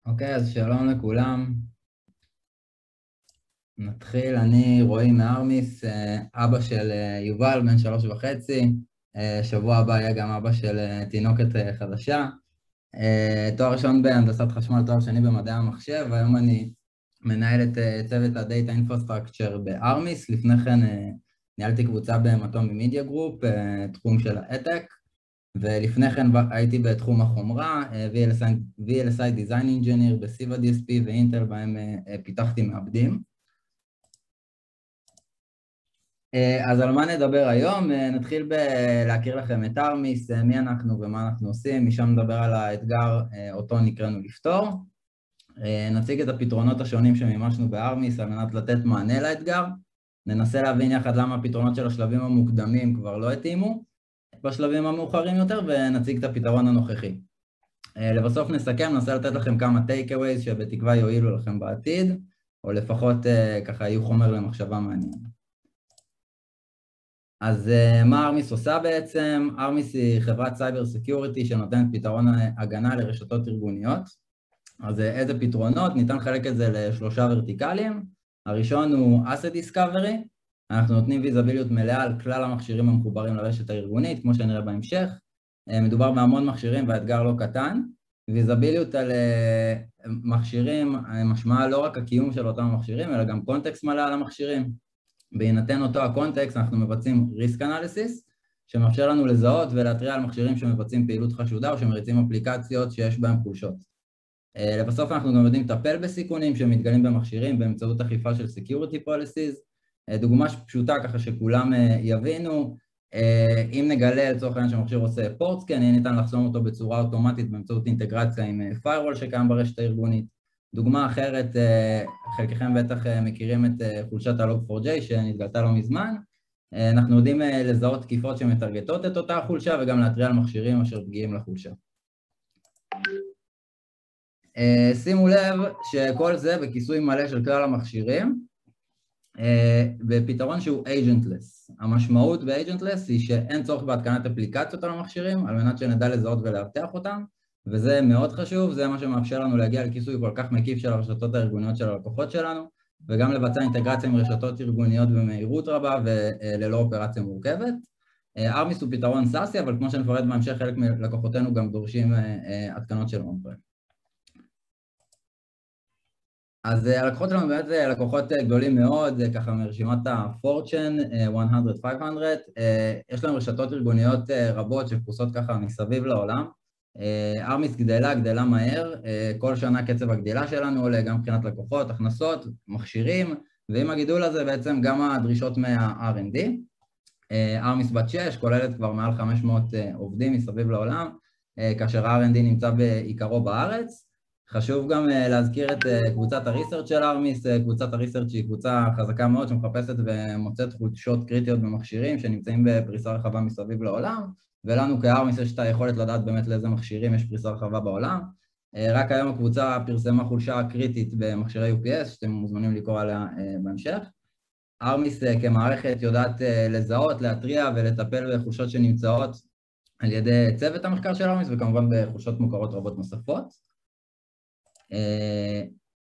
אוקיי, אז שלום לכולם. נתחיל, אני רועי מארמיס, אבא של יובל, בן 3.5. שבוע הבא יהיה גם אבא של תינוקת חדשה. תואר ראשון בהנדסת חשמל, תואר שני במדעי המחשב, והיום אני מנהל את צוות ה-Data Infrastructure בארמיס. לפני כן ניהלתי קבוצה במטום במדיה גרופ, תחום של האתק, ולפני כן הייתי בתחום החומרה, VLSI Design Engineer בסיבה DSP ואינטל, בהם פיתחתי מעבדים. אז על מה נדבר היום? נתחיל בלהכיר לכם את ארמיס, מי אנחנו ומה אנחנו עושים, משם נדבר על האתגר אותו נקראנו לפתור. נציג את הפתרונות השונים שמימשנו בארמיס על מנת לתת מענה לאתגר. ננסה להבין יחד למה הפתרונות של השלבים המוקדמים כבר לא התאימו בשלבים המאוחרים יותר, ונציג את הפתרון הנוכחי. לבסוף נסכם, ננסה לתת לכם כמה takeaways שבתקווה יועילו לכם בעתיד, או לפחות ככה יהיו חומר למחשבה מעניין. אז מה ארמיס עושה בעצם? ארמיס היא חברת סייבר סקיוריטי שנותנת פתרון הגנה לרשתות ארגוניות. אז איזה פתרונות? ניתן לחלק את זה לשלושה ורטיקלים. הראשון הוא Asset Discovery. אנחנו נותנים ויזביליות מלאה על כלל המכשירים המחוברים לרשת הארגונית, כמו שנראה בהמשך. מדובר בהמון מכשירים והאתגר לא קטן. ויזביליות על מכשירים משמעה לא רק הקיום של אותם המכשירים, אלא גם קונטקסט מלא על המכשירים. בהינתן אותו הקונטקסט אנחנו מבצעים Risk Analysis, שמאפשר לנו לזהות ולהתריע על מכשירים שמבצעים פעילות חשודה או שמריצים אפליקציות שיש בהם חולשות. לבסוף אנחנו גם יודעים לטפל בסיכונים שמתגלים במכשירים באמצעות אכיפה של Security Policies. דוגמה פשוטה ככה שכולם יבינו, אם נגלה לצורך העניין שמכשיר עושה פורט סקן, יהיה ניתן לחסום אותו בצורה אוטומטית באמצעות אינטגרציה עם Firewall שקיים ברשת הארגונית. דוגמה אחרת, חלקכם בטח מכירים את חולשת ה-Log4j שנתגלתה לא מזמן. אנחנו יודעים לזהות תקיפות שמטרגטות את אותה חולשה וגם להתריע על מכשירים אשר פגיעים לחולשה. שימו לב שכל זה בכיסוי מלא של כלל המכשירים, בפתרון שהוא agentless. המשמעות ב-agentless היא שאין צורך בהתקנת אפליקציות על המכשירים, על מנת שנדע לזהות ולאבטח אותם, וזה מאוד חשוב, זה מה שמאפשר לנו להגיע לכיסוי כל כך מקיף של הרשתות הארגוניות של הלקוחות שלנו, וגם לבצע אינטגרציה עם רשתות ארגוניות במהירות רבה וללא אופרציה מורכבת. ארמיס הוא פתרון סאסי, אבל כמו שנפרט בהמשך, חלק מלקוחותינו גם דורשים התקנות של און-פרם. אז הלקוחות שלנו באמת זה לקוחות גדולים מאוד, ככה מרשימת ה-Fortune 100-500, יש להם רשתות ארגוניות רבות שפרוסות ככה מסביב לעולם. ארמיס גדלה מהר, כל שנה קצב הגדילה שלנו עולה גם מבחינת לקוחות, הכנסות, מכשירים, ועם הגידול הזה בעצם גם הדרישות מה-R&D. ארמיס בת 6 כוללת כבר מעל 500 עובדים מסביב לעולם, כאשר ה-R&D נמצא בעיקרו בארץ. חשוב גם להזכיר את קבוצת הריסרצ' של ארמיס, קבוצת הריסרצ' היא קבוצה חזקה מאוד שמחפשת ומוצאת חולשות קריטיות במכשירים שנמצאים בפריסה רחבה מסביב לעולם, ולנו כארמיס יש את היכולת לדעת באמת לאיזה מכשירים יש פריסה רחבה בעולם. רק היום הקבוצה פרסמה חולשה קריטית במכשירי UPS, שאתם מוזמנים לקרוא עליה בהמשך. ארמיס כמערכת יודעת לזהות, להתריע ולטפל בחולשות שנמצאות על ידי צוות המחקר של ארמיס, וכמובן בחולשות מוכרות רבות נוספות.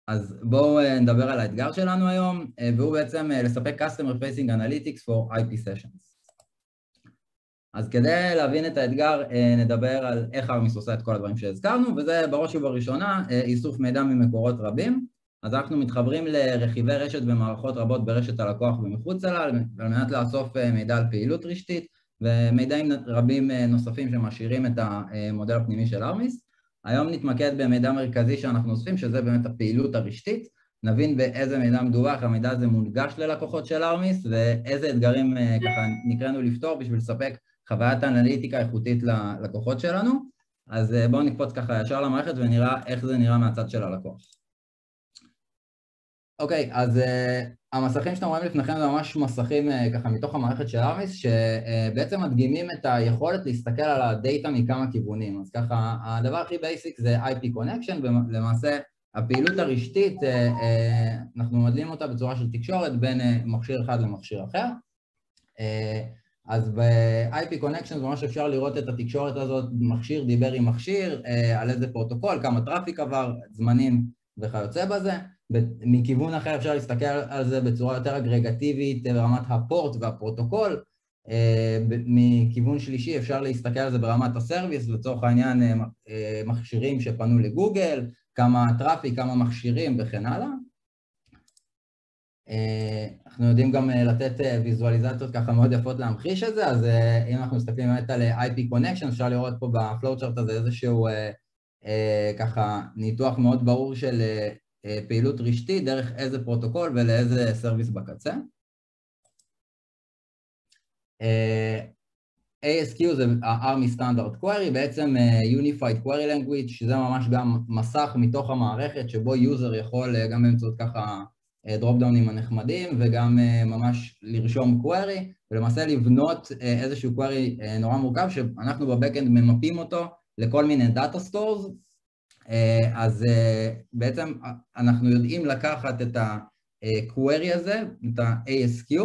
אז בואו נדבר על האתגר שלנו היום, והוא בעצם לספק Customer Facing Analytics for IP Sessions. אז כדי להבין את האתגר נדבר על איך ארמיס עושה את כל הדברים שהזכרנו, וזה בראש ובראשונה איסוף מידע ממקורות רבים. אז אנחנו מתחברים לרכיבי רשת ומערכות רבות ברשת הלקוח ומחוץ לה, על מנת לאסוף מידע על פעילות רשתית, ומידעים רבים נוספים שמשאירים את המודל הפנימי של ארמיס. היום נתמקד במידע מרכזי שאנחנו אוספים, שזה באמת הפעילות הרשתית. נבין באיזה מידע מדווח, המידע הזה מונגש ללקוחות של ארמיס, ואיזה אתגרים ככה נקראנו לפתור בשביל לספק חוויית אנליטיקה איכותית ללקוחות שלנו. אז בואו נקפוץ ככה ישר למערכת ונראה איך זה נראה מהצד של הלקוח. אוקיי, אז המסכים שאתם רואים לפניכם זה ממש מסכים ככה מתוך המערכת של ארמיס, שבעצם מדגימים את היכולת להסתכל על הדאטה מכמה כיוונים. אז ככה, הדבר הכי בייסיק זה IP Connection, ולמעשה הפעילות הרשתית, אנחנו מדלים אותה בצורה של תקשורת בין מכשיר אחד למכשיר אחר. אז ב-IP Connections ממש אפשר לראות את התקשורת הזאת, מכשיר דיבר עם מכשיר, על איזה פרוטוקול, כמה טראפיק עבר, זמנים וכיוצא בזה. מכיוון אחר אפשר להסתכל על זה בצורה יותר אגרגטיבית ברמת הפורט והפרוטוקול. מכיוון שלישי אפשר להסתכל על זה ברמת הסרוויס, לצורך העניין מכשירים שפנו לגוגל, כמה טראפיק, כמה מכשירים וכן הלאה. אנחנו יודעים גם לתת ויזואליזציות ככה מאוד יפות להמחיש את זה, אז אם אנחנו מסתכלים באמת על IP Connection, אפשר לראות פה בפלואוצ'ארט הזה איזשהו ככה ניתוח מאוד ברור של פעילות רשתית, דרך איזה פרוטוקול ולאיזה סרוויס בקצה. ASQ זה ה-ARMY Standard Query, בעצם Unified Query Language, שזה ממש גם מסך מתוך המערכת, שבו יוזר יכול גם באמצעות ככה דרופ-דאונים הנחמדים, וגם ממש לרשום query, ולמעשה לבנות איזשהו query נורא מורכב, שאנחנו בבקאנד ממפים אותו לכל מיני דאטה סטורס, אז בעצם אנחנו יודעים לקחת את ה-query הזה, את ה-ASQ,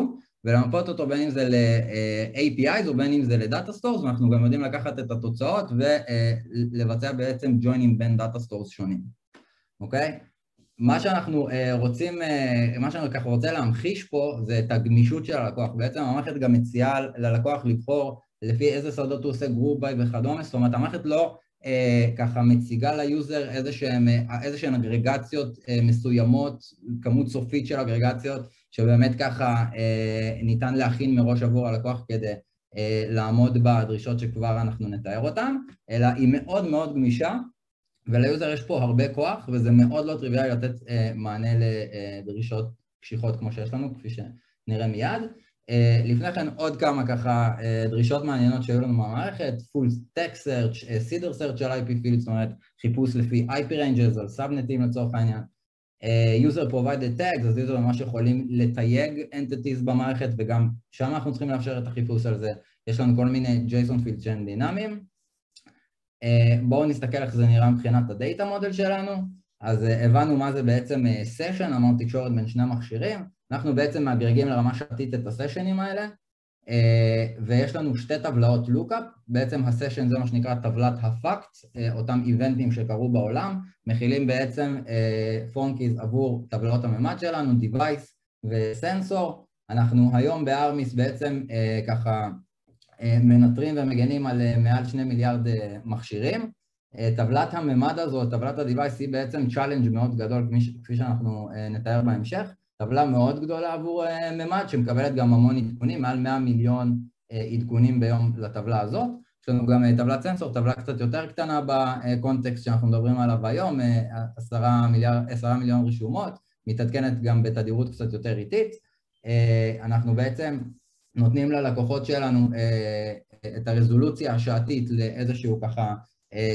ולמפות אותו בין אם זה ל-APIs או בין אם זה לדאטה סטורס, ואנחנו גם יודעים לקחת את התוצאות ולבצע בעצם joining בין דאטה סטורס שונים, אוקיי? מה שאנחנו רוצים, מה שאני ככה רוצה להמחיש פה זה את הגמישות של הלקוח. בעצם המערכת גם מציעה ללקוח לבחור לפי איזה שדות הוא עושה גרופ ביי וכדומה, זאת אומרת המערכת לא ככה מציגה ליוזר איזשהן אגרגציות מסוימות, כמות סופית של אגרגציות, שבאמת ככה ניתן להכין מראש עבור הלקוח כדי לעמוד בדרישות שכבר אנחנו נתאר אותן, אלא היא מאוד מאוד גמישה, וליוזר יש פה הרבה כוח, וזה מאוד לא טריוויאלי לתת מענה לדרישות קשיחות כמו שיש לנו, כפי שנראה מיד. לפני כן עוד כמה ככה דרישות מעניינות שהיו לנו מהמערכת, full text search, seeder search על IP fields, זאת אומרת חיפוש לפי IP ranges, על סאבנטים לצורך העניין. user provided tags, אז יוזר ממש יכולים לתייג entities במערכת, וגם שם אנחנו צריכים לאפשר את החיפוש על זה. יש לנו כל מיני JSON fields שהם דינמיים. בואו נסתכל איך זה נראה מבחינת הדאטה מודל שלנו. אז הבנו מה זה בעצם סשן, אמרנו תקשורת בין שני מכשירים. אנחנו בעצם מאגרגים לרמה שעתית את הסשנים האלה, ויש לנו שתי טבלאות לוקאפ. בעצם הסשן זה מה שנקרא טבלת הפאקט, אותם איבנטים שקרו בעולם, מכילים בעצם פורם קיז עבור טבלאות הממד שלנו, device וסנסור. אנחנו היום בארמיס בעצם ככה מנטרים ומגנים על מעל 2 מיליארד מכשירים. טבלת הממד הזו, טבלת ה-device היא בעצם צ'אלנג' מאוד גדול, כפי שאנחנו נתאר בהמשך. טבלה מאוד גדולה עבור ממד, שמקבלת גם המון עדכונים, מעל 100 מיליון עדכונים ביום לטבלה הזאת. יש לנו גם טבלת סנסור, טבלה קצת יותר קטנה בקונטקסט שאנחנו מדברים עליו היום, 10 מיליון רשומות, מתעדכנת גם בתדירות קצת יותר איטית. אנחנו בעצם נותנים ללקוחות שלנו את הרזולוציה השעתית לאיזשהו ככה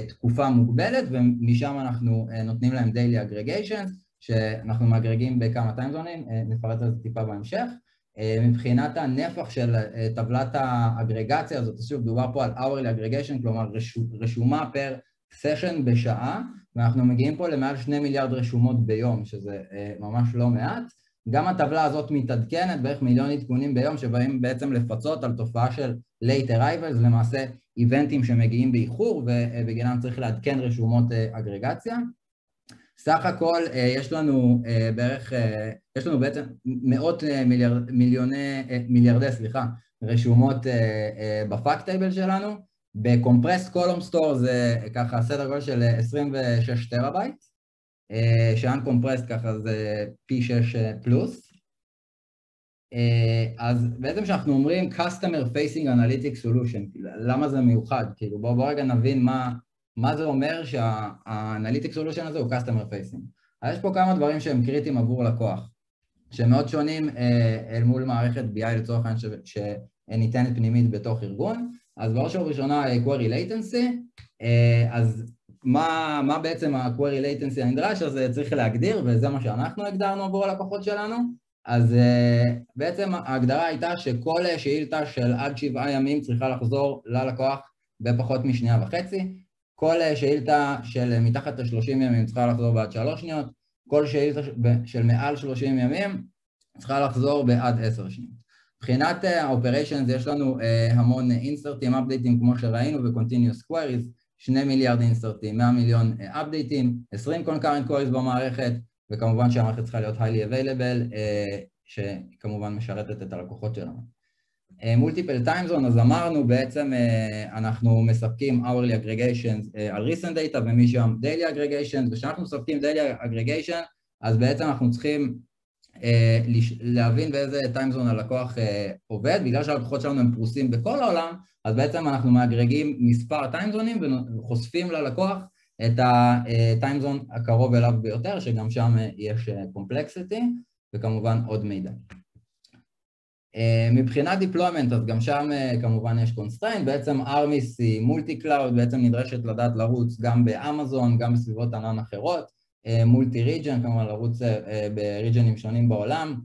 תקופה מוגבלת, ומשם אנחנו נותנים להם daily aggregations, שאנחנו מאגרגים בכמה טיימזונים, נפרט על זה טיפה בהמשך. מבחינת הנפח של טבלת האגרגציה הזאת, שוב דובר פה על hourly aggregation, כלומר רשומה פר סשן בשעה, ואנחנו מגיעים פה למעל 2 מיליארד רשומות ביום, שזה ממש לא מעט. גם הטבלה הזאת מתעדכנת בערך מיליון עדכונים ביום, שבאים בעצם לפצות על תופעה של late arrivals, למעשה איבנטים שמגיעים באיחור, ובגינם צריך לעדכן רשומות אגרגציה. סך הכל יש לנו בערך, יש לנו בעצם מאות מיליארדי רשומות בפאקט טייבל שלנו. בקומפרסט קולום סטור זה ככה סדר גודל של 26 טראבייט, שאנקומפרסט ככה זה פי 6 פלוס. אז בעצם שאנחנו אומרים Customer Facing Analytics Solution, למה זה מיוחד? כאילו בואו רגע נבין מה זה אומר שה-Analytics Solution הזה הוא Customer Facing. אז יש פה כמה דברים שהם קריטיים עבור לקוח, שהם מאוד שונים אל מול מערכת BI לצורך העניין שניתנת פנימית בתוך ארגון. אז בראש ובראשונה Query Latency, אז מה בעצם ה-Query Latency הנדרש? אז צריך להגדיר, וזה מה שאנחנו הגדרנו עבור הלקוחות שלנו. אז בעצם ההגדרה הייתה שכל שאילתה של עד 7 ימים צריכה לחזור ללקוח בפחות משנייה וחצי, כל שאילתה של מתחת ל-30 ימים צריכה לחזור בעד 3 שניות, כל שאילתה של מעל 30 ימים צריכה לחזור בעד 10 שניות. מבחינת ה-Operations יש לנו המון אינסרטים, אפדייטים כמו שראינו ו-Continuous Queries, 2 מיליארד אינסרטים, 100 מיליון אפדייטים, 20 Concurrent Queries במערכת, וכמובן שהמערכת צריכה להיות highly available, שכמובן משרתת את הלקוחות שלנו. Multiple Time Zone, אז אמרנו בעצם אנחנו מספקים hourly aggregations על recent data ומשם daily aggregations, ושאנחנו מספקים daily aggregation, אז בעצם אנחנו צריכים להבין באיזה time zone הלקוח עובד, בגלל שהלקוחות שלנו הם פרוסים בכל העולם, אז בעצם אנחנו מאגרגים מספר time zone'ים וחושפים ללקוח את ה-time zone הקרוב אליו ביותר, שגם שם יש complexity, וכמובן עוד מידע. מבחינת deployment, אז גם שם כמובן יש constraint, בעצם ארמיס היא מולטי קלאוד, בעצם נדרשת לדעת לרוץ גם באמזון, גם בסביבות ענן אחרות, מולטי ריג'ן, כלומר לרוץ בריג'נים שונים בעולם.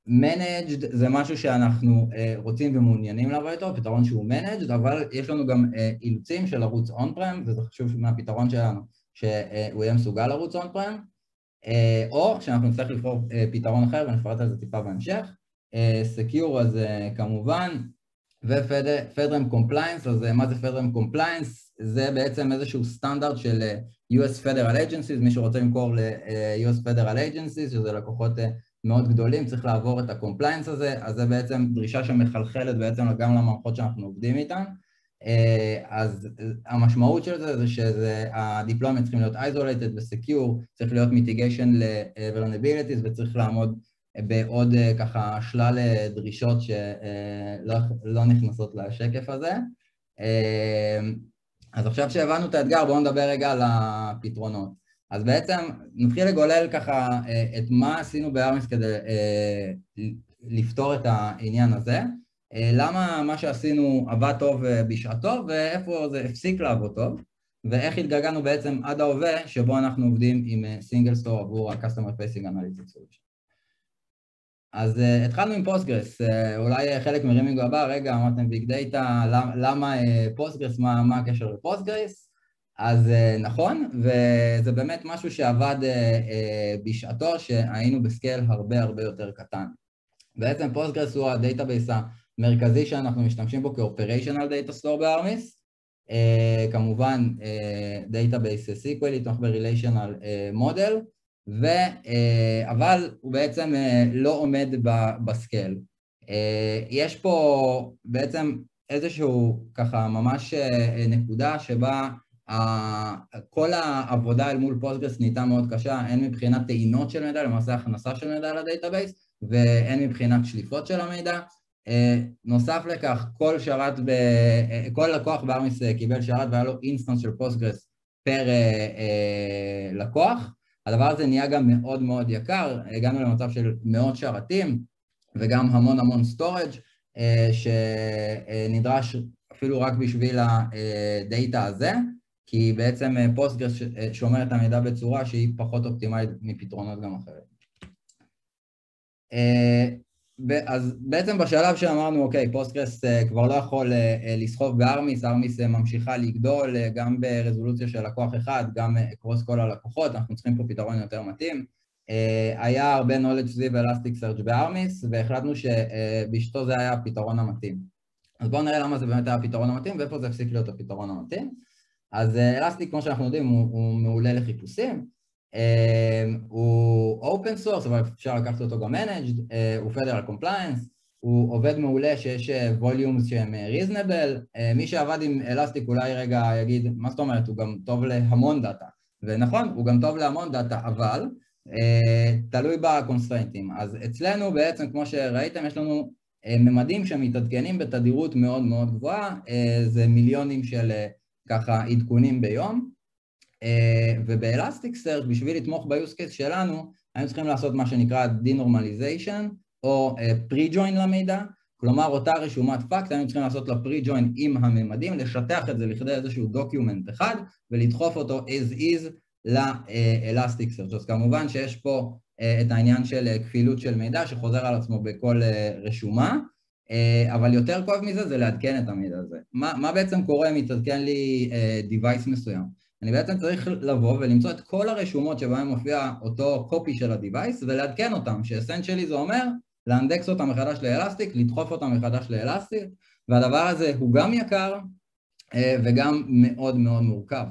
Managed זה משהו שאנחנו רוצים ומעוניינים לעבוד איתו, פתרון שהוא Managed, אבל יש לנו גם אילוצים של לרוץ on-prem, וזה חשוב מהפתרון שלנו שהוא יהיה מסוגל לרוץ on-prem, או שאנחנו נצטרך לבחור פתרון אחר, ונפרט על זה טיפה בהמשך. Secure אז כמובן, ו-FedRAMP Compliance, אז מה זה FedRAMP Compliance? זה בעצם איזשהו סטנדרט של US Federal Agencies, מי שרוצה למכור ל-US Federal Agencies, שזה לקוחות מאוד גדולים, צריך לעבור את ה-Compliance הזה, אז זה בעצם דרישה שמחלחלת בעצם גם למערכות שאנחנו עובדים איתן. אז המשמעות של זה שה-deployment צריכים להיות isolated ו-secure, צריך להיות mitigation ל-vulnerabilities וצריך לעמוד בעוד ככה שלל דרישות שלא נכנסות לשקף הזה. אז עכשיו שהבנו את האתגר, בואו נדבר רגע על הפתרונות. אז בעצם נתחיל לגולל ככה את מה עשינו בארמיס כדי לפתור את העניין הזה. למה מה שעשינו עבד טוב בשעתו, ואיפה זה הפסיק לעבוד טוב, ואיך התגלגלנו בעצם עד ההווה שבו אנחנו עובדים עם סינגל סטור עבור ה-Customer Facing Analytics Solution. אז התחלנו עם פוסטגרס, אולי חלק מרימינג הבא, רגע, אמרתם ביג דאטה, למה פוסטגרס, מה הקשר לפוסטגרס? אז נכון, וזה באמת משהו שעבד בשעתו, שהיינו בסקייל הרבה יותר קטן. בעצם פוסטגרס הוא הדאטאבייס המרכזי שאנחנו משתמשים בו כ-Operational Data Store בארמיס, כמובן דאטאבייס סיקוול, יתמוך ב-Relational Model, אבל הוא בעצם לא עומד בסקייל. יש פה בעצם איזשהו ככה ממש נקודה שבה כל העבודה אל מול פוסטגרס נהייתה מאוד קשה, הן מבחינת טעינות של מידע, למעשה הכנסה של מידע לדאטאבייס, והן מבחינת שליפות של המידע. נוסף לכך, כל לקוח בארמיס קיבל שרת והיה לו אינסטנס של פוסטגרס פר לקוח. הדבר הזה נהיה גם מאוד יקר, הגענו למצב של מאות שרתים וגם המון סטורג' שנדרש אפילו רק בשביל הדאטה הזה, כי בעצם פוסטגרס שומר את המידע בצורה שהיא פחות אופטימלית מפתרונות גם אחרים. אז בעצם בשלב שאמרנו, אוקיי, פוסטגרס כבר לא יכול לסחוב בארמיס, ארמיס ממשיכה לגדול גם ברזולוציה של לקוח אחד, גם קרוס כל הלקוחות, אנחנו צריכים פה פתרון יותר מתאים. היה הרבה knowledge סביב Elasticsearch בארמיס, והחלטנו שבשתו זה היה הפתרון המתאים. אז בואו נראה למה זה באמת היה הפתרון המתאים, ואיפה זה הפסיק להיות הפתרון המתאים. אז Elastic, כמו שאנחנו יודעים, הוא מעולה לחיפושים, הוא open source, אבל אפשר לקחת אותו גם managed, הוא federal compliance, הוא עובד מעולה שיש volumes שהם reasonable, מי שעבד עם Elastic אולי רגע יגיד, מה זאת אומרת, הוא גם טוב להמון דאטה, ונכון, הוא גם טוב להמון דאטה, אבל תלוי בקונסטרנטים. אז אצלנו בעצם, כמו שראיתם, יש לנו ממדים שמתעדכנים בתדירות מאוד גבוהה, זה מיליונים של ככה עדכונים ביום, ובאלסטיק-סרצ' בשביל לתמוך ב-use case שלנו, היינו צריכים לעשות מה שנקרא de-normalization, או pre-join למידע, כלומר אותה רשומת פאקט, היינו צריכים לעשות לה pre-join עם הממדים, לשטח את זה לכדי איזשהו דוקיומנט אחד, ולדחוף אותו as is לאלסטיק-סרצ'. אז כמובן שיש פה את העניין של כפילות של מידע, שחוזר על עצמו בכל רשומה, אבל יותר כואב מזה זה לעדכן את המידע הזה. מה בעצם קורה אם יתעדכן לי device מסוים? אני בעצם צריך לבוא ולמצוא את כל הרשומות שבהן מופיע אותו קופי של ה-device ולעדכן אותם, שאסנצ'לי זה אומר לאנדקס אותם מחדש לאלסטיק, לדחוף אותם מחדש לאלסטיק, והדבר הזה הוא גם יקר וגם מאוד מאוד מורכב.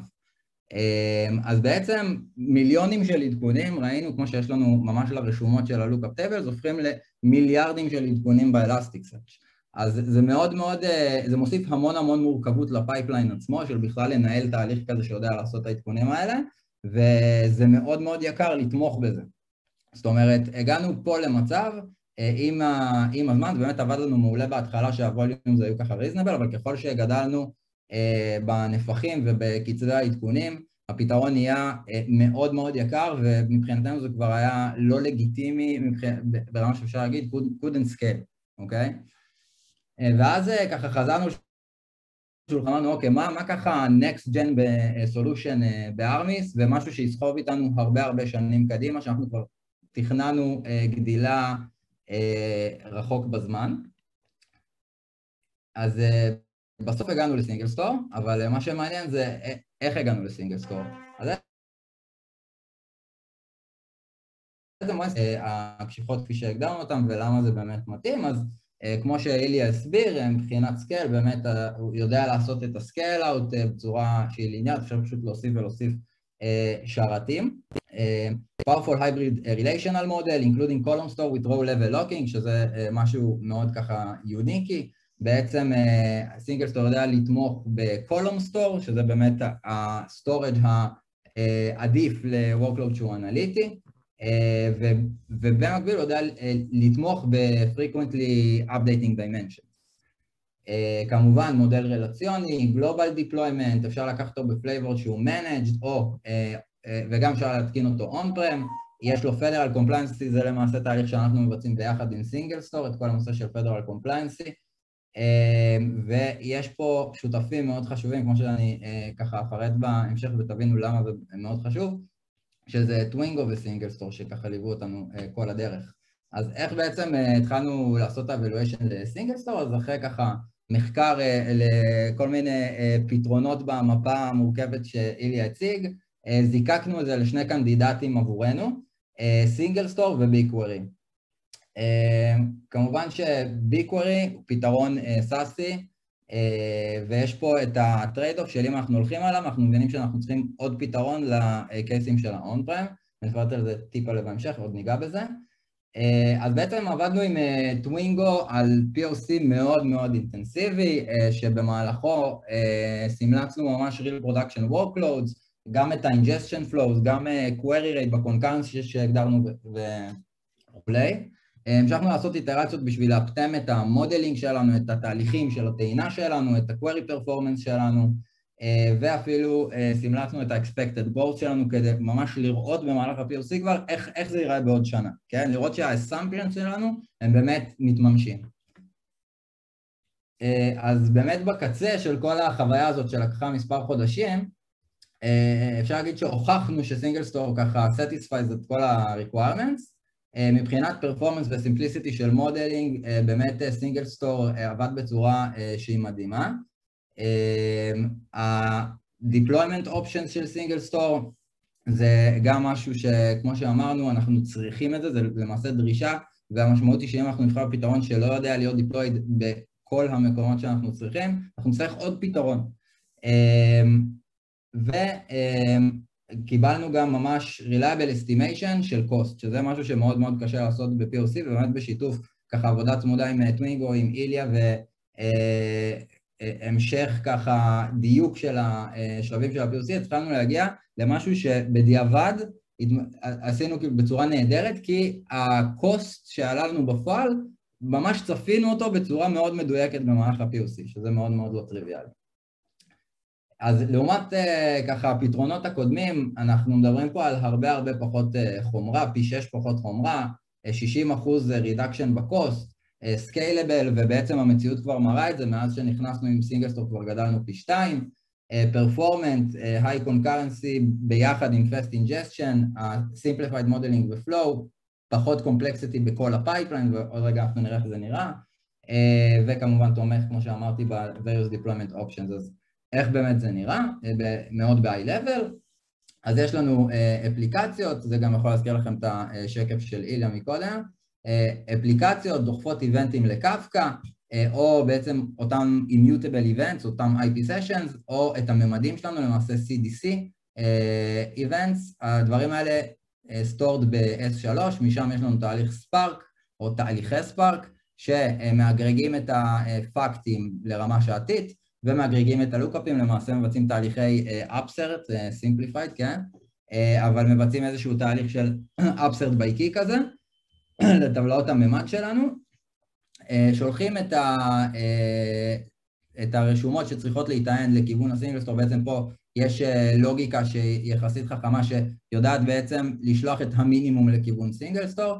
אז בעצם מיליונים של עדכונים, ראינו כמו שיש לנו ממש לרשומות של ה-Lookup Tables, הופכים למיליארדים של עדכונים ב-Elasticsearch. אז זה מאוד מאוד, זה מוסיף המון המון מורכבות לפייפליין עצמו, של בכלל לנהל תהליך כזה שיודע לעשות את העדכונים האלה, וזה מאוד מאוד יקר לתמוך בזה. זאת אומרת, הגענו פה למצב, עם הזמן, באמת עבד לנו מעולה בהתחלה שהווליום זה היו ככה reasonable, אבל ככל שגדלנו בנפחים ובקצבי העדכונים, הפתרון נהיה מאוד מאוד יקר, ומבחינתנו זה כבר היה לא לגיטימי, ברמה שאפשר להגיד, couldn't scale, אוקיי? ואז ככה חזרנו שולחננו, אוקיי, מה ככה next gen solution בארמיס, ומשהו שיסחוב איתנו הרבה שנים קדימה, שאנחנו כבר תכננו גדילה רחוק בזמן. אז בסוף הגענו לסינגל סטור, אבל מה שמעניין זה איך הגענו לסינגל סטור. אז זה ממש הקשיחות כפי שהגדרנו אותם ולמה זה באמת מתאים, אז כמו שאיליה הסביר, מבחינת סקייל, באמת הוא יודע לעשות את הסקייל אאוט בצורה שהיא ליניארית, אפשר פשוט להוסיף ולהוסיף שרתים. Powerful Hybrid Relational Model, including column store with row level locking, שזה משהו מאוד ככה יוניקי. בעצם סינגל סטור יודע לתמוך בקולום סטור, שזה באמת הסטורג' העדיף ל-workload שהוא אנליטי, ובמקביל הוא יודע לתמוך ב-frequently updating dimensions. כמובן מודל רלציוני, Global Deployment, אפשר לקחת אותו בפלייבורד שהוא Managed, וגם אפשר להתקין אותו on-prem, יש לו Federal Compliance, זה למעשה תהליך שאנחנו מבצעים ביחד עם סינגל סטור, את כל הנושא של Federal Compliance, ויש פה שותפים מאוד חשובים, כמו שאני ככה אפרט בהמשך ותבינו למה זה מאוד חשוב, שזה טווינגו וסינגל סטור שככה ליוו אותנו כל הדרך. אז איך בעצם התחלנו לעשות evaluation לסינגל סטור? אז אחרי ככה מחקר לכל מיני פתרונות במפה המורכבת שאיליה הציג, זיקקנו את זה לשני קנדידטים עבורנו, סינגל סטור וביקווירי. כמובן שביקווירי הוא פתרון סאסי, ויש פה את הטרייד-אוף של אם אנחנו הולכים עליו, אנחנו מבינים שאנחנו צריכים עוד פתרון לקייסים של ה-on-prem, ונפרט על זה טיפה בהמשך, עוד ניגע בזה. אז בעצם עבדנו עם טווינגו על POC מאוד מאוד אינטנסיבי, שבמהלכו סימלצנו ממש real production workloads, גם את ה-ingestion flows, גם query rate ב-concurrency שהגדרנו וכולי. המשכנו לעשות איטרציות בשביל לאפטם את המודלינג שלנו, את התהליכים של הטעינה שלנו, את ה-query performance שלנו, ואפילו סימלצנו את ה-expected growth שלנו כדי ממש לראות במהלך ה-POC כבר איך זה ייראה בעוד שנה, כן? לראות שה-assumptions שלנו הם באמת מתממשים. אז באמת בקצה של כל החוויה הזאת שלקחה מספר חודשים, אפשר להגיד שהוכחנו שסינגל סטור ככה satisfies את כל ה-requirements, מבחינת פרפורמנס וסימפליסיטי של מודלינג, באמת סינגל סטור עבד בצורה שהיא מדהימה. ה-deployment options של סינגל סטור זה גם משהו שכמו שאמרנו אנחנו צריכים את זה, זה למעשה דרישה, והמשמעות היא שאם אנחנו נבחר פתרון שלא יודע להיות deployed בכל המקומות שאנחנו צריכים, אנחנו נצטרך עוד פתרון. קיבלנו גם ממש reliable estimation של cost, שזה משהו שמאוד מאוד קשה לעשות ב-POC, ובאמת בשיתוף ככה עבודה צמודה עם טווינגו, עם איליה, והמשך ככה דיוק של השלבים של ה-POC, התחלנו להגיע למשהו שבדיעבד עשינו בצורה נהדרת, כי ה-cost שעלה לנו בפועל, ממש צפינו אותו בצורה מאוד מדויקת במהלך ה-POC, שזה מאוד מאוד לא טריוויאלי. אז לעומת ככה הפתרונות הקודמים, אנחנו מדברים פה על הרבה פחות חומרה, פי 6 פחות חומרה, 60% reduction בקוסט, scalable, ובעצם המציאות כבר מראה את זה, מאז שנכנסנו עם סינגל סטור כבר גדלנו פי 2, performance, high concurrency ביחד עם fast ingestion, simplified modeling ו-flow, פחות complexity בכל הפייפליין, ועוד רגע אנחנו נראה איך זה נראה, וכמובן תומך, כמו שאמרתי, ב-various deployment options, אז איך באמת זה נראה, מאוד ב-high level. אז יש לנו אפליקציות, זה גם יכול להזכיר לכם את השקף של איליה מקודם, אפליקציות דוחפות איבנטים לקפקא, או בעצם אותם immutable events, אותם IP sessions, או את הממדים שלנו, למעשה CDC events. הדברים האלה stored ב-S3, משם יש לנו תהליך ספארק, או תהליכי ספארק, שמאגרגים את הפקטים לרמה שעתית, ומאגרגים את הלוקאפים, למעשה מבצעים תהליכי upsert, simplified, כן? אבל מבצעים איזשהו תהליך של upsert by key כזה, לטבלאות הממד שלנו, שולחים את הרשומות שצריכות להיטען לכיוון הסינגל סטור. בעצם פה יש לוגיקה שהיא יחסית חכמה, שיודעת בעצם לשלוח את המינימום לכיוון סינגל סטור.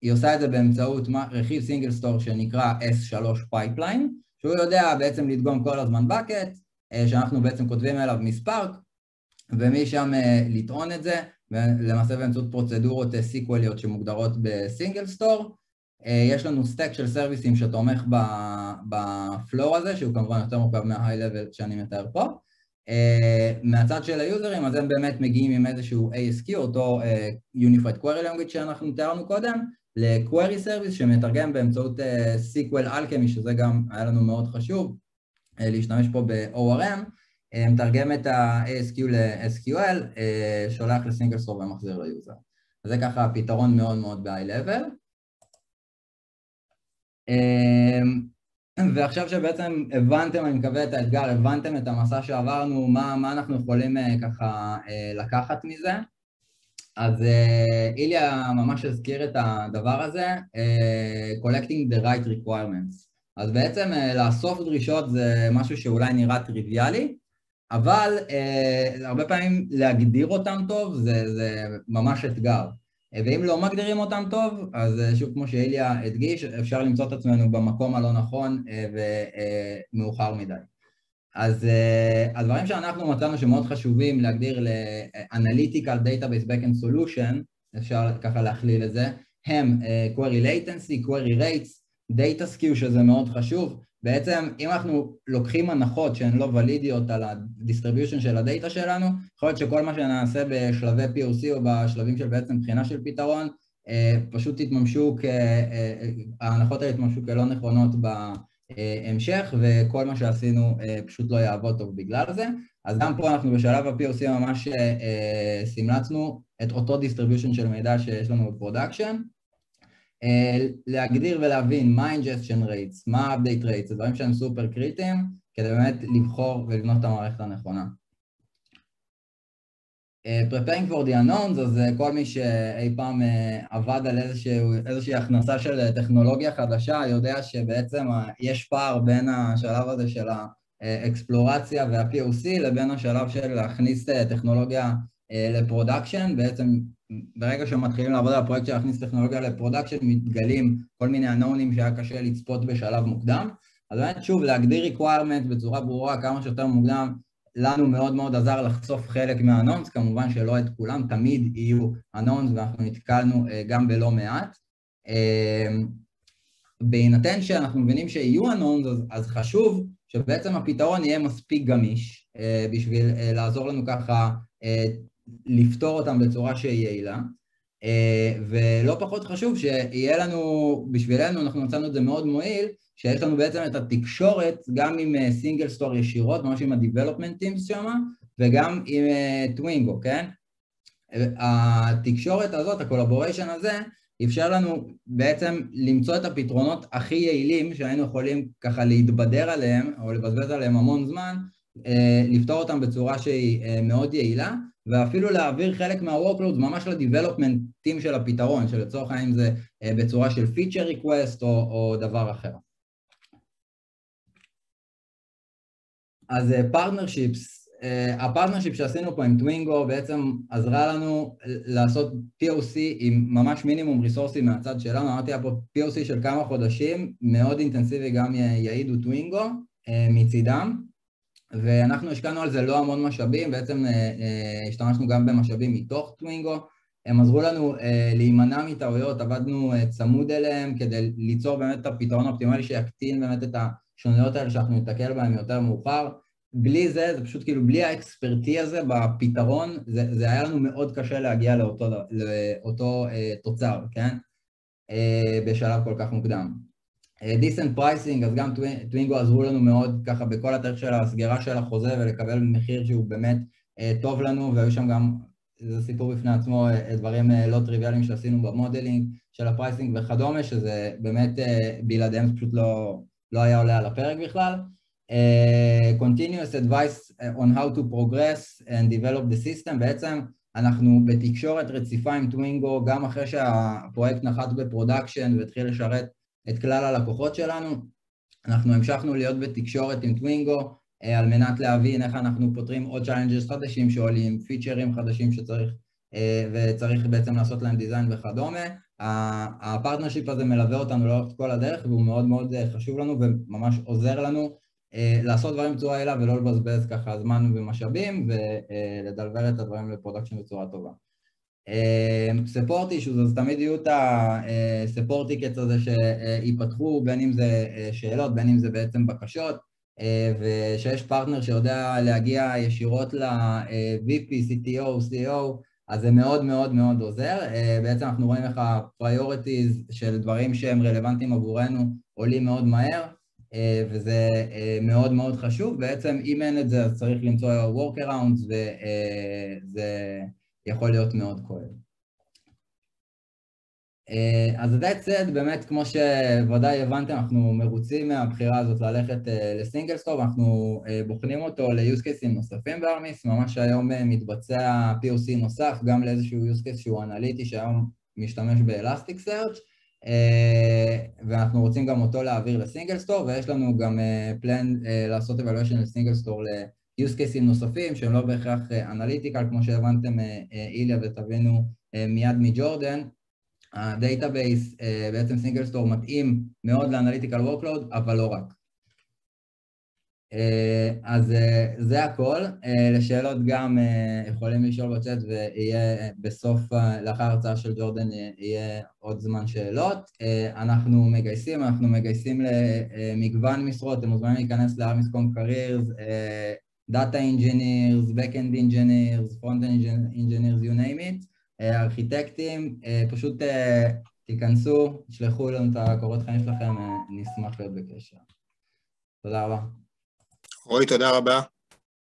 היא עושה את זה באמצעות רכיב סינגל סטור שנקרא S3 Pipeline, שהוא יודע בעצם לדגום כל הזמן בקט, שאנחנו בעצם כותבים אליו מספארק, ומשם לטעון את זה, ולמעשה באמצעות פרוצדורות סיקווליות שמוגדרות בסינגל סטור. יש לנו סטק של סרוויסים שתומך בפלואו הזה, שהוא כמובן יותר מורכב מה-high level שאני מתאר פה. מהצד של היוזרים, אז הם באמת מגיעים עם איזשהו ASQ, אותו Unified Query Language שאנחנו תיארנו קודם, ל-Query Service שמתרגם באמצעות SQL Alchemy, שזה גם היה לנו מאוד חשוב, להשתמש פה ב-ORM, מתרגם את ה-ASQ ל-SQL, שולח לסינגל סטור ומחזיר ליוזר. אז זה ככה פתרון מאוד מאוד ב-high level. ועכשיו שבעצם הבנתם, אני מקווה את האתגר, הבנתם את המסע שעברנו, מה אנחנו יכולים ככה לקחת מזה, אז איליה ממש הזכיר את הדבר הזה, collecting the right requirements. אז בעצם לאסוף דרישות זה משהו שאולי נראה טריוויאלי, אבל הרבה פעמים להגדיר אותם טוב זה ממש אתגר. ואם לא מגדירים אותם טוב, אז שוב כמו שאיליה הדגיש, אפשר למצוא את עצמנו במקום הלא נכון ומאוחר מדי. אז הדברים שאנחנו מצאנו שמאוד חשובים להגדיר ל-Analytical Database Backend Solution, אפשר ככה להכליל את זה, הם Query Latency, Query Rates, Data Skew שזה מאוד חשוב. בעצם אם אנחנו לוקחים הנחות שהן לא ולידיות על הדיסטריביושן של הדאטה שלנו, יכול להיות שכל מה שנעשה בשלבי POC או בשלבים של בעצם בחינה של פתרון, פשוט ההנחות האלה יתממשו כלא נכונות בהמשך, וכל מה שעשינו פשוט לא יעבוד טוב בגלל זה. אז גם פה אנחנו בשלב ה-POC ממש סמלצנו את אותו דיסטריביושן של מידע שיש לנו בפרודקשן, להגדיר ולהבין מה ingestion rates, מה update rates, זה דברים שהם סופר קריטיים, כדי באמת לבחור ולבנות את המערכת הנכונה. Preparing for the unknowns, אז כל מי שאי פעם עבד על איזושהי הכנסה של טכנולוגיה חדשה, יודע שבעצם יש פער בין השלב הזה של האקספלורציה וה-POC, לבין השלב של להכניס טכנולוגיה לפרודקשן. בעצם ברגע שמתחילים לעבוד על הפרויקט של להכניס טכנולוגיה לפרודקשן, מתגלים כל מיני unknowns שהיה קשה לצפות בשלב מוקדם. אז באמת שוב, להגדיר requirement בצורה ברורה כמה שיותר מוקדם, לנו מאוד מאוד עזר לחשוף חלק מה-unknowns, כמובן שלא את כולם, תמיד יהיו unknowns, ואנחנו נתקלנו גם בלא מעט. בהינתן שאנחנו מבינים שיהיו unknowns, אז חשוב שבעצם הפתרון יהיה מספיק גמיש, בשביל לעזור לנו ככה לפתור אותם בצורה שהיא יעילה, ולא פחות חשוב שיהיה לנו, בשבילנו אנחנו מצאנו את זה מאוד מועיל, שיש לנו בעצם את התקשורת גם עם סינגל סטור ישירות, ממש עם ה-development teams שם, וגם עם טווינגו, כן? התקשורת הזאת, הקולבוריישן הזה, אפשר לנו בעצם למצוא את הפתרונות הכי יעילים שהיינו יכולים ככה להתבדר עליהם, או לבזבז עליהם המון זמן, לפתור אותם בצורה שהיא מאוד יעילה, ואפילו להעביר חלק מה-workloads ממש ל-development team של הפתרון, שלצורך העניין זה בצורה של feature request או דבר אחר. אז partnerships, הפרטנרשיפ שעשינו פה עם טווינגו בעצם עזרה לנו לעשות POC עם ממש מינימום ריסורסים מהצד שלנו. אמרתי פה POC של כמה חודשים, מאוד אינטנסיבי, גם יעידו טווינגו מצידם, ואנחנו השקענו על זה לא המון משאבים, בעצם השתמשנו גם במשאבים מתוך טווינגו. הם עזרו לנו להימנע מטעויות, עבדנו צמוד אליהם כדי ליצור באמת את הפתרון האופטימלי שיקטין באמת את השוניות האלה שאנחנו נתקל בהם יותר מאוחר. בלי זה, זה פשוט כאילו בלי האקספרטי הזה בפתרון, זה היה לנו מאוד קשה להגיע לאותו תוצר, כן? בשלב כל כך מוקדם. decent pricing, אז גם טווינגו עזרו לנו מאוד ככה בכל התהליך של הסגירה של החוזה ולקבל מחיר שהוא באמת טוב לנו, והיו שם גם, זה סיפור בפני עצמו, דברים לא טריוויאליים שעשינו במודלינג של הפרייסינג וכדומה, שזה באמת בלעדיהם פשוט לא היה עולה על הפרק בכלל. Continuous advice on how to progress and develop the system, בעצם אנחנו בתקשורת רציפה עם טווינגו, גם אחרי שהפרויקט נחת בפרודקשן והתחיל לשרת את כלל הלקוחות שלנו, אנחנו המשכנו להיות בתקשורת עם טווינגו, על מנת להבין איך אנחנו פותרים עוד צ'אלנג'ס חדשים שעולים, פיצ'רים חדשים שצריך, וצריך בעצם לעשות להם דיזיין וכדומה. הפרטנרשיפ הזה מלווה אותנו לאורך כל הדרך, והוא מאוד מאוד חשוב לנו וממש עוזר לנו לעשות דברים בצורה יעילה ולא לבזבז ככה זמן ומשאבים, ולדלבר את הדברים לפרודקשן בצורה טובה. ספורט אישוז, אז תמיד יהיו את הספורט טיקטס הזה שיפתחו, בין אם זה שאלות, בין אם זה בעצם בקשות, ושיש פרטנר שיודע להגיע ישירות ל-VP, CTO, CEO, אז זה מאוד מאוד מאוד עוזר. בעצם אנחנו רואים איך ה-priorities של דברים שהם רלוונטיים עבורנו עולים מאוד מהר, וזה מאוד מאוד חשוב. בעצם אם אין את זה, אז צריך למצוא workarounds, וזה יכול להיות מאוד כואב. אז that said, באמת כמו שוודאי הבנתם, אנחנו מרוצים מהבחירה הזאת ללכת לסינגל סטור, אנחנו בוחנים אותו ל-use cases נוספים בארמיס, ממש היום מתבצע POC נוסף, גם לאיזשהו use case שהוא אנליטי, שהיום משתמש ב-Elasticsearch, ואנחנו רוצים גם אותו להעביר לסינגל סטור, ויש לנו גם plan לעשות evaluation לסינגל סטור ל-use cases נוספים, שהם לא בהכרח אנליטיקל, כמו שהבנתם איליה ותבינו מיד מג'ורדן. הדייטאבייס, בעצם סינגל סטור מתאים מאוד לאנליטיקל וורקלוד, אבל לא רק. אז זה הכל. לשאלות גם יכולים לשאול בצ'אט, ויהיה בסוף, לאחר הרצאה של ג'ורדן, יהיה עוד זמן שאלות. אנחנו מגייסים למגוון משרות, אתם מוזמנים להיכנס ל-Armis.com Careers, Data Engineers, Backend Engineers, Frontend Engineers, you name it. ארכיטקטים, פשוט תיכנסו, תשלחו לנו את הקורות חיים שלכם, נשמח להיות בקשר. תודה רבה. רועי, תודה רבה.